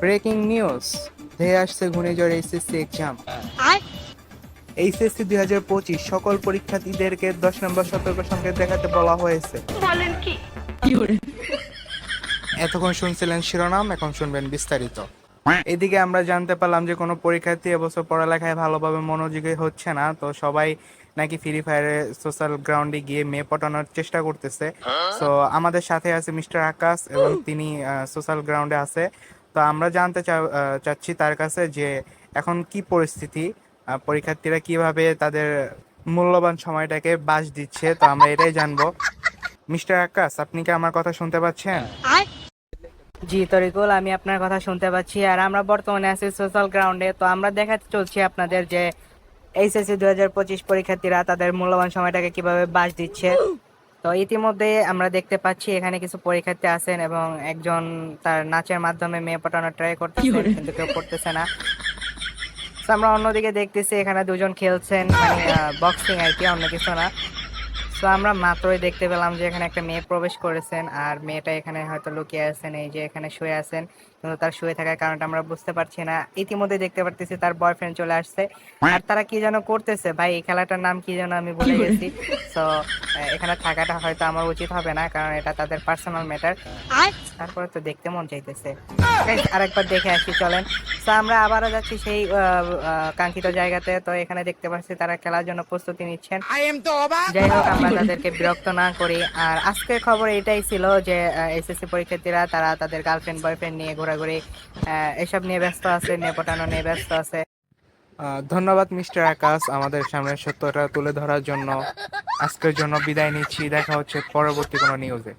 Breaking news, ধেয়ে আসছে ঘূর্ণিঝড় এইচএসসি এক্সাম। এইচএসসি 2025 সকল পরীক্ষার্থীদেরকে 10 নম্বর সতর্ক সংকেত দেখাতে বলা হয়েছে। বলেন কি? এতক্ষণ শুনছিলেন শিরোনাম, এখন শুনবেন বিস্তারিত। এদিকে আমরা জানতে পারলাম যে কোনো পরীক্ষার্থী এবছর পড়ালেখায় ভালোভাবে মনোযোগী হচ্ছে না, তো সবাই নাকি ফ্রি ফায়ারে সোশ্যাল গ্রাউন্ডে গিয়ে মেয়ে পটানোর চেষ্টা করতেছে। তো আমাদের সাথে আছে মিস্টার আকাশ এবং তিনি সোশ্যাল গ্রাউন্ডে আছে। তো আমরা জানতে চাচ্ছি তার কাছে যে এখন কি পরিস্থিতি, পরীক্ষার্থীরা কিভাবে তাদের মূল্যবান সময়টাকে বাস দিচ্ছে, তো আমরা এটাই জানবো। মিস্টার আকাশ, আপনি কি আমার কথা শুনতে পাচ্ছেন? জি তরিকুল, আমি আপনার কথা শুনতে পাচ্ছি। আর আমরা বর্তমানে আছি সোশ্যাল গ্রাউন্ডে। তো আমরা দেখাতে চলছি আপনাদের যে এইচএসসি 2025 পরীক্ষার্থীরা তাদের মূল্যবান সময়টাকে কিভাবে বাস দিচ্ছে। তো ইতিমধ্যে আমরা দেখতে পাচ্ছি এখানে কিছু পরীক্ষার্থী আছেন এবং একজন তার নাচের মাধ্যমে মেয়ে পটানোর ট্রাই করতেছে, কিন্তু কেউ করতেছে না। তো আমরা অন্যদিকে দেখতেছি এখানে দুজন খেলছেন, মানে বক্সিং আর কি, অন্য কিছু না। তো আমরা মাত্রই দেখতে পেলাম যে এখানে একটা মেয়ে প্রবেশ করেছেন, আর মেয়েটা এখানে হয়তো লুকিয়ে আছেন, এই যে এখানে শুয়ে আছেন, কিন্তু তার শুয়ে থাকার কারণটা আমরা বুঝতে পারছি না। ইতিমধ্যে দেখতে পারতেছি তার বয়ফ্রেন্ড চলে আসছে, আর তারা কি যেন করতেছে। ভাই, এই খেলাটার নাম কি যেন আমি ভুলে গেছি। তো এখানে থাকাটা হয়তো আমার উচিত হবে না, কারণ এটা তাদের পার্সোনাল ম্যাটার। তারপরে তো দেখতে মন চাইতেছে। Guys, আরেকবার দেখে আসি চলেন। তো আমরা আবারও যাচ্ছি সেই কাঙ্ক্ষিত জায়গাতে। তো এখানে দেখতে পাচ্ছি তারা খেলার জন্য প্রস্তুতি নিচ্ছেন। যাই হোক, আমরা তাদেরকে বিরক্ত না করি। আর আজকের খবর এটাই ছিল যে এসএসসি পরীক্ষার্থীরা তারা তাদের গার্লফ্রেন্ড বয়ফ্রেন্ড নিয়ে ঘোরাঘুরি, এসব নিয়ে ব্যস্ত আছে, মেয়ে পটানো নিয়ে ব্যস্ত আছে। ধন্যবাদ মিস্টার আকাশ আমাদের সামনে সত্যটা তুলে ধরার জন্য। আজকের জন্য বিদায় নিচ্ছি, দেখা হচ্ছে পরবর্তী কোনো নিউজে।